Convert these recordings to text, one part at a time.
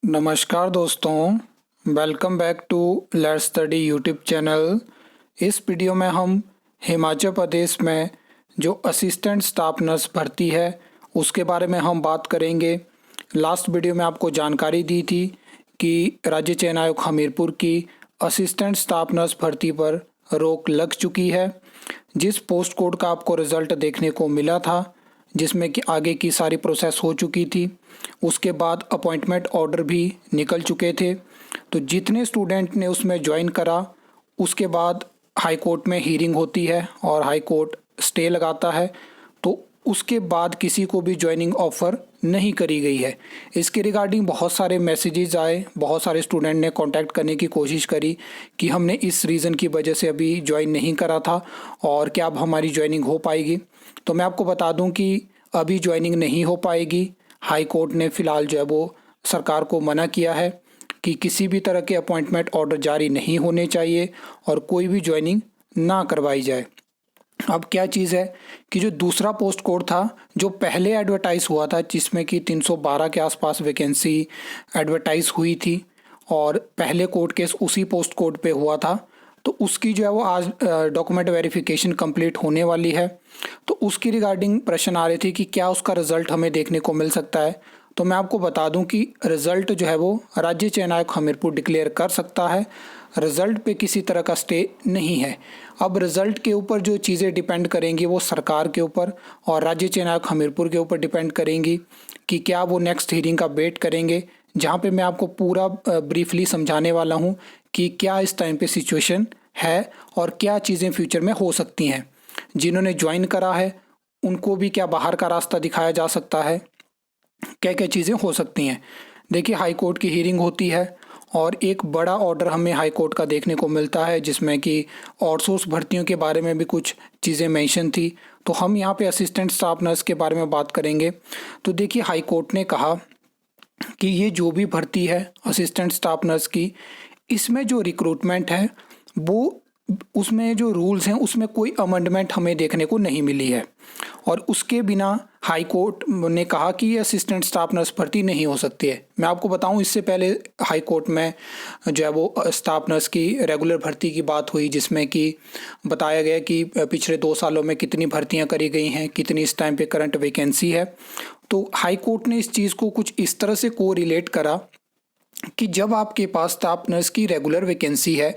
नमस्कार दोस्तों, welcome back to let's study YouTube channel. इस वीडियो में हम हिमाचल प्रदेश में जो असिस्टेंट स्टाफ नर्स भर्ती है उसके बारे में हम बात करेंगे। लास्ट वीडियो में आपको जानकारी दी थी कि राज्य चयन आयोग हमीरपुर की असिस्टेंट स्टाफ नर्स भर्ती पर रोक लग चुकी है। जिस पोस्ट कोड का आपको रिज़ल्ट देखने को मिला था, जिसमें कि आगे की सारी प्रोसेस हो चुकी थी, उसके बाद अपॉइंटमेंट ऑर्डर भी निकल चुके थे। तो जितने स्टूडेंट ने उसमें ज्वाइन करा, उसके बाद हाई कोर्ट में हीयरिंग होती है और हाई कोर्ट स्टे लगाता है। तो उसके बाद किसी को भी ज्वाइनिंग ऑफ़र नहीं करी गई है। इसके रिगार्डिंग बहुत सारे मैसेजेस आए, बहुत सारे स्टूडेंट ने कांटेक्ट करने की कोशिश करी कि हमने इस रीज़न की वजह से अभी ज्वाइन नहीं करा था और क्या अब हमारी ज्वाइनिंग हो पाएगी। तो मैं आपको बता दूं कि अभी ज्वाइनिंग नहीं हो पाएगी। हाई कोर्ट ने फ़िलहाल जो है वो सरकार को मना किया है कि किसी भी तरह के अपॉइंटमेंट ऑर्डर जारी नहीं होने चाहिए और कोई भी ज्वाइनिंग ना करवाई जाए। अब क्या चीज़ है कि जो दूसरा पोस्ट कोड था, जो पहले एडवर्टाइज़ हुआ था, जिसमें कि 312 के आसपास वैकेंसी एडवर्टाइज़ हुई थी और पहले कोर्ट केस उसी पोस्ट कोड पे हुआ था, तो उसकी जो है वो आज डॉक्यूमेंट वेरिफिकेशन कंप्लीट होने वाली है। तो उसकी रिगार्डिंग प्रश्न आ रहे थे कि क्या उसका रिज़ल्ट हमें देखने को मिल सकता है। तो मैं आपको बता दूं कि रिज़ल्ट जो है वो राज्य चयन आयोग हमीरपुर डिक्लेयर कर सकता है। रिज़ल्ट पे किसी तरह का स्टे नहीं है। अब रिज़ल्ट के ऊपर जो चीज़ें डिपेंड करेंगी वो सरकार के ऊपर और राज्य चयन आयोग हमीरपुर के ऊपर डिपेंड करेंगी कि क्या वो नेक्स्ट हियरिंग का वेट करेंगे, जहाँ पे मैं आपको पूरा ब्रीफली समझाने वाला हूँ कि क्या इस टाइम पे सिचुएशन है और क्या चीज़ें फ्यूचर में हो सकती हैं। जिन्होंने ज्वाइन करा है उनको भी क्या बाहर का रास्ता दिखाया जा सकता है, क्या क्या चीज़ें हो सकती हैं। देखिए, हाई कोर्ट की हियरिंग होती है और एक बड़ा ऑर्डर हमें हाई कोर्ट का देखने को मिलता है, जिसमें कि आउटसोर्स भर्तियों के बारे में भी कुछ चीज़ें मेंशन थी। तो हम यहाँ पे असिस्टेंट स्टाफ नर्स के बारे में बात करेंगे। तो देखिए, हाई कोर्ट ने कहा कि ये जो भी भर्ती है असिस्टेंट स्टाफ नर्स की, इसमें जो रिक्रूटमेंट है वो, उसमें जो रूल्स हैं उसमें कोई अमेंडमेंट हमें देखने को नहीं मिली है और उसके बिना हाई कोर्ट ने कहा कि ये असिस्टेंट स्टाफ नर्स भर्ती नहीं हो सकती है। मैं आपको बताऊं, इससे पहले हाई कोर्ट में जो है वो स्टाफ नर्स की रेगुलर भर्ती की बात हुई, जिसमें कि बताया गया कि पिछले 2 सालों में कितनी भर्तियां करी गई हैं, कितनी इस टाइम पे करंट वैकेंसी है। तो हाई कोर्ट ने इस चीज़ को कुछ इस तरह से को रिलेट करा कि जब आपके पास स्टाफ नर्स की रेगुलर वैकेंसी है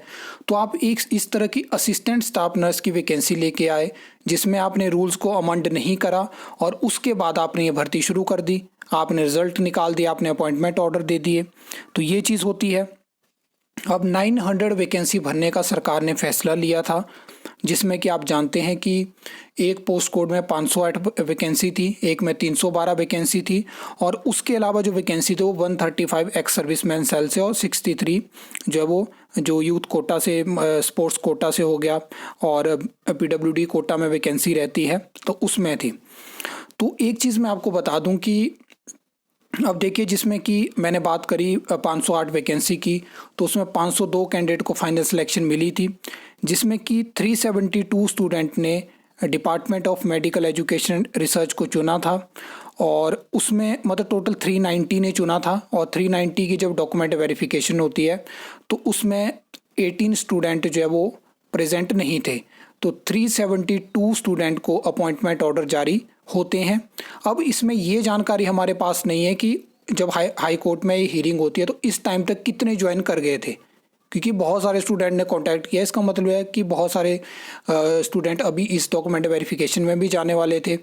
तो आप एक इस तरह की असिस्टेंट स्टाफ नर्स की वैकेंसी लेके आए, जिसमें आपने रूल्स को अमेंड नहीं करा और उसके बाद आपने ये भर्ती शुरू कर दी, आपने रिजल्ट निकाल दिया, आपने अपॉइंटमेंट ऑर्डर दे दिए। तो ये चीज़ होती है। अब 900 वैकेंसी भरने का सरकार ने फैसला लिया था, जिसमें कि आप जानते हैं कि एक पोस्ट कोड में 508 वैकेंसी थी, एक में 312 वैकेंसी थी और उसके अलावा जो वैकेंसी थी वो 135 एक्स सर्विसमैन सेल से और 63 जो है वो जो यूथ कोटा से, स्पोर्ट्स कोटा से हो गया और पीडब्ल्यूडी कोटा में वैकेंसी रहती है, तो उसमें थी। तो एक चीज़ मैं आपको बता दूं कि अब देखिए, जिसमें कि मैंने बात करी 508 वैकेंसी की, तो उसमें 502 कैंडिडेट को फाइनल सिलेक्शन मिली थी, जिसमें कि 372 स्टूडेंट ने department of medical education research को चुना था और उसमें मतलब टोटल 390 ने चुना था और 390 की जब डॉक्यूमेंट वेरिफिकेशन होती है तो उसमें 18 स्टूडेंट जो है वो प्रेजेंट नहीं थे। तो 372 स्टूडेंट को अपॉइंटमेंट ऑर्डर जारी होते हैं। अब इसमें ये जानकारी हमारे पास नहीं है कि जब हाई कोर्ट में ये हियरिंग होती है तो इस टाइम तक कितने ज्वाइन कर गए थे, क्योंकि बहुत सारे स्टूडेंट ने कांटेक्ट किया। इसका मतलब है कि बहुत सारे स्टूडेंट अभी इस डॉक्यूमेंट वेरिफिकेशन में भी जाने वाले थे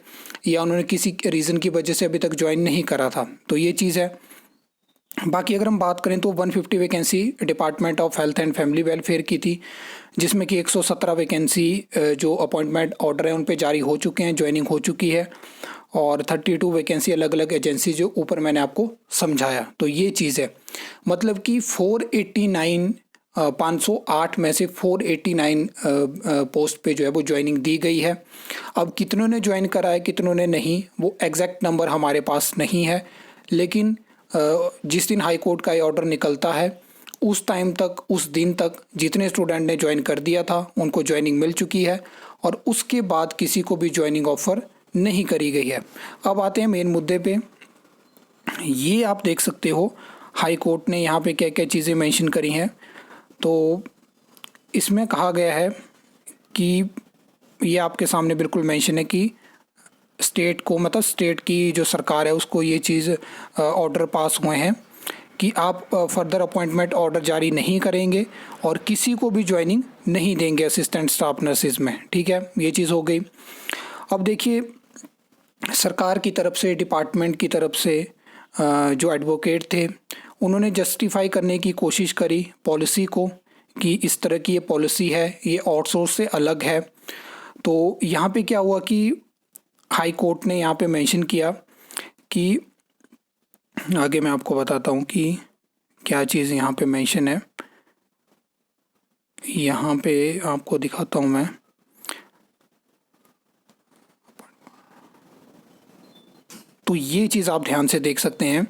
या उन्होंने किसी रीज़न की वजह से अभी तक ज्वाइन नहीं करा था। तो ये चीज़ है। बाकी अगर हम बात करें तो 150 vacancy department of health and family welfare की थी, जिसमें कि 117 वैकेंसी जो अपॉइंटमेंट ऑर्डर है उन पे जारी हो चुके हैं, ज्वाइनिंग हो चुकी है और 32 वैकेंसी अलग अलग एजेंसी जो ऊपर मैंने आपको समझाया। तो ये चीज़ है, मतलब कि 489 508 में से 489 पोस्ट पे जो है वो ज्वाइनिंग दी गई है। अब कितनों ने ज्वाइन करा है, कितनों ने नहीं, वो एग्जैक्ट नंबर हमारे पास नहीं है, लेकिन जिस दिन हाई कोर्ट का ये ऑर्डर निकलता है उस टाइम तक, उस दिन तक जितने स्टूडेंट ने ज्वाइन कर दिया था उनको ज्वाइनिंग मिल चुकी है और उसके बाद किसी को भी ज्वाइनिंग ऑफ़र नहीं करी गई है। अब आते हैं मेन मुद्दे पे। ये आप देख सकते हो, हाई कोर्ट ने यहाँ पे क्या क्या चीज़ें मेंशन करी हैं। तो इसमें कहा गया है कि ये आपके सामने बिल्कुल मेंशन है कि स्टेट को, मतलब स्टेट की जो सरकार है उसको ये चीज़ ऑर्डर पास हुए हैं कि आप फर्दर अपॉइंटमेंट ऑर्डर जारी नहीं करेंगे और किसी को भी ज्वाइनिंग नहीं देंगे असिस्टेंट स्टाफ नर्सिस में। ठीक है, ये चीज़ हो गई। अब देखिए, सरकार की तरफ से, डिपार्टमेंट की तरफ से जो एडवोकेट थे उन्होंने जस्टिफाई करने की कोशिश करी पॉलिसी को कि इस तरह की ये पॉलिसी है, ये आउटसोर्स से अलग है। तो यहाँ पे क्या हुआ कि हाई कोर्ट ने यहाँ पे मेंशन किया कि, आगे मैं आपको बताता हूँ कि क्या चीज़ यहाँ पे मेंशन है। यहाँ पे आपको दिखाता हूँ मैं। तो ये चीज़ आप ध्यान से देख सकते हैं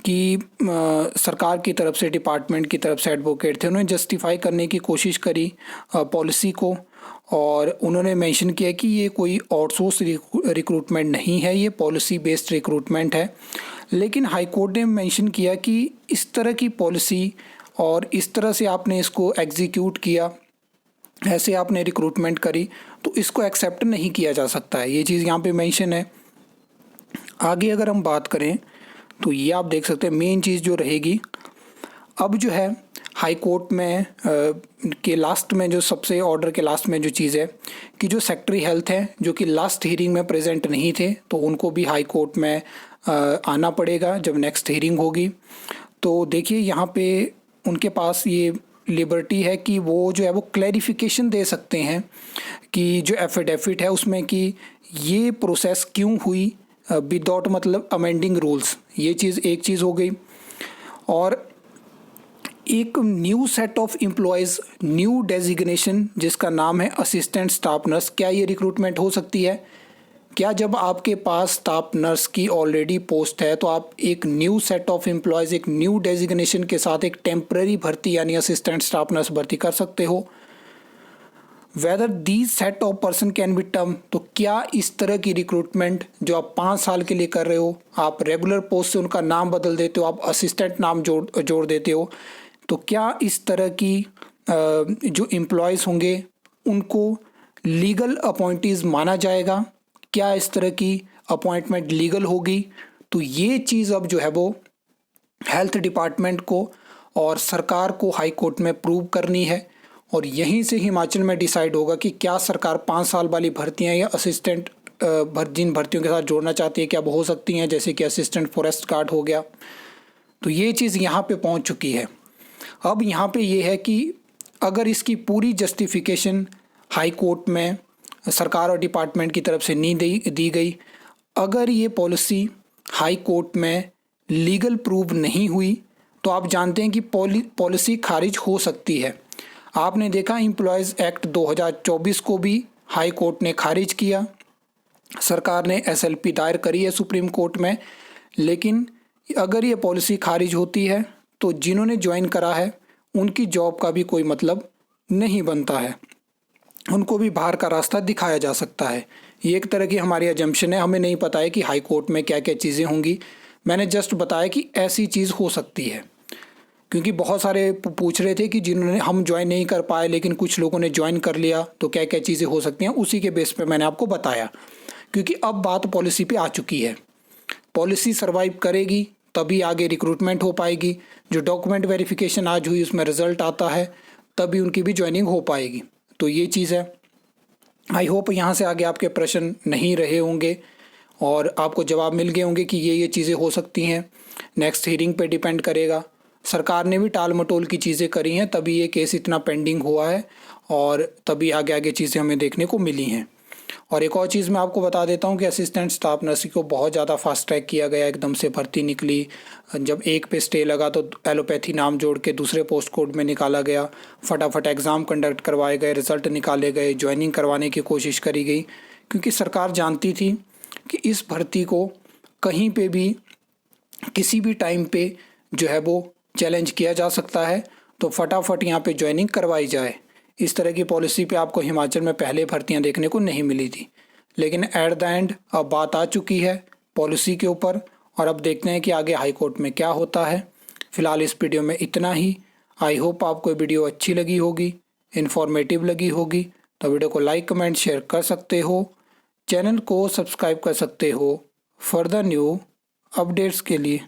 कि सरकार की तरफ से, डिपार्टमेंट की तरफ से एडवोकेट थे, उन्होंने जस्टिफाई करने की कोशिश करी पॉलिसी को, और उन्होंने मेंशन किया कि ये कोई आउटसोर्स रिक्रूटमेंट नहीं है, ये पॉलिसी बेस्ड रिक्रूटमेंट है। लेकिन हाई कोर्ट ने मेंशन किया कि इस तरह की पॉलिसी और इस तरह से आपने इसको एग्जीक्यूट किया, ऐसे आपने रिक्रूटमेंट करी, तो इसको एक्सेप्ट नहीं किया जा सकता है। ये चीज़ यहाँ पे मेंशन है। आगे अगर हम बात करें तो ये आप देख सकते हैं मेन चीज़ जो रहेगी, अब जो है हाई कोर्ट में के लास्ट में, जो सबसे ऑर्डर के लास्ट में जो चीज़ है कि जो सेक्रेटरी हेल्थ है जो कि लास्ट हीयरिंग में प्रेजेंट नहीं थे, तो उनको भी हाई कोर्ट में आना पड़ेगा जब नेक्स्ट हीयरिंग होगी। तो देखिए, यहाँ पे उनके पास ये लिबर्टी है कि वो जो है वो क्लैरिफिकेशन दे सकते हैं कि जो एफिडेविट है उसमें कि ये प्रोसेस क्यों हुई विदाउट, मतलब अमेंडिंग रूल्स। ये चीज़ एक चीज़ हो गई। और एक new set of employees, new designation जिसका नाम है असिस्टेंट स्टाफ नर्स, क्या ये रिक्रूटमेंट हो सकती है? क्या जब आपके पास स्टाफ नर्स की ऑलरेडी पोस्ट है तो आप एक न्यू सेट ऑफ एम्प्लॉयज़, एक न्यू डेजिग्नेशन के साथ एक टेम्पररी भर्ती यानी असिस्टेंट स्टाफ नर्स भर्ती कर सकते हो? Whether these set of person can be term, तो क्या इस तरह की रिक्रूटमेंट जो आप 5 साल के लिए कर रहे हो, आप रेगुलर पोस्ट से उनका नाम बदल देते हो, आप असिस्टेंट नाम जोड़ देते हो, तो क्या इस तरह की जो एम्प्लॉयज़ होंगे उनको लीगल अपॉइंटीज़ माना जाएगा? क्या इस तरह की अपॉइंटमेंट लीगल होगी? तो ये चीज़ अब जो है वो हेल्थ डिपार्टमेंट को और सरकार को हाई कोर्ट में प्रूव करनी है, और यहीं से हिमाचल में डिसाइड होगा कि क्या सरकार 5 साल वाली भर्तियां या असिस्टेंट जिन भर्तियों के साथ जोड़ना चाहती है क्या वो हो सकती हैं, जैसे कि असिस्टेंट फॉरेस्ट गार्ड हो गया। तो ये चीज़ यहाँ पे पहुँच चुकी है। अब यहाँ पे ये है कि अगर इसकी पूरी जस्टिफिकेशन हाई कोर्ट में सरकार और डिपार्टमेंट की तरफ से नहीं दी गई, अगर ये पॉलिसी हाई कोर्ट में लीगल प्रूव नहीं हुई, तो आप जानते हैं कि पॉलिसी खारिज हो सकती है। आपने देखा एम्प्लॉयज़ एक्ट 2024 को भी हाई कोर्ट ने खारिज किया, सरकार ने एसएलपी दायर करी है सुप्रीम कोर्ट में, लेकिन अगर ये पॉलिसी खारिज होती है तो जिन्होंने ज्वाइन करा है उनकी जॉब का भी कोई मतलब नहीं बनता है, उनको भी बाहर का रास्ता दिखाया जा सकता है। ये एक तरह की हमारी अजम्पशन है, हमें नहीं पता है कि हाई कोर्ट में क्या क्या चीज़ें होंगी। मैंने जस्ट बताया कि ऐसी चीज़ हो सकती है, क्योंकि बहुत सारे पूछ रहे थे कि जिन्होंने हम ज्वाइन नहीं कर पाए लेकिन कुछ लोगों ने ज्वाइन कर लिया, तो क्या क्या चीज़ें हो सकती हैं, उसी के बेस पे मैंने आपको बताया। क्योंकि अब बात पॉलिसी पे आ चुकी है, पॉलिसी सर्वाइव करेगी तभी आगे रिक्रूटमेंट हो पाएगी। जो डॉक्यूमेंट वेरिफिकेशन आज हुई उसमें रिजल्ट आता है तभी उनकी भी ज्वाइनिंग हो पाएगी। तो ये चीज़ है। आई होप यहाँ से आगे आपके प्रश्न नहीं रहे होंगे और आपको जवाब मिल गए होंगे कि ये चीज़ें हो सकती हैं। नेक्स्ट हियरिंग पे डिपेंड करेगा। सरकार ने भी टाल मटोल की चीज़ें करी हैं, तभी ये केस इतना पेंडिंग हुआ है और तभी आगे आगे चीज़ें हमें देखने को मिली हैं। और एक और चीज़ मैं आपको बता देता हूँ कि असिस्टेंट स्टाफ नर्सिंग को बहुत ज़्यादा फास्ट ट्रैक किया गया, एकदम से भर्ती निकली। जब एक पे स्टे लगा तो एलोपैथी नाम जोड़ के दूसरे पोस्ट कोड में निकाला गया, फटाफट एग्ज़ाम कंडक्ट करवाए गए, रिज़ल्ट निकाले गए, ज्वाइनिंग करवाने की कोशिश करी गई, क्योंकि सरकार जानती थी कि इस भर्ती को कहीं पे भी किसी भी टाइम पे जो है वो चैलेंज किया जा सकता है, तो फटाफट यहाँ पे ज्वाइनिंग करवाई जाए। इस तरह की पॉलिसी पे आपको हिमाचल में पहले भर्तियां देखने को नहीं मिली थी, लेकिन एट द एंड अब बात आ चुकी है पॉलिसी के ऊपर, और अब देखते हैं कि आगे हाई कोर्ट में क्या होता है। फ़िलहाल इस वीडियो में इतना ही। आई होप आपको ये वीडियो अच्छी लगी होगी, इन्फॉर्मेटिव लगी होगी। तो वीडियो को लाइक कमेंट शेयर कर सकते हो, चैनल को सब्सक्राइब कर सकते हो फर्दर न्यू अपडेट्स के लिए।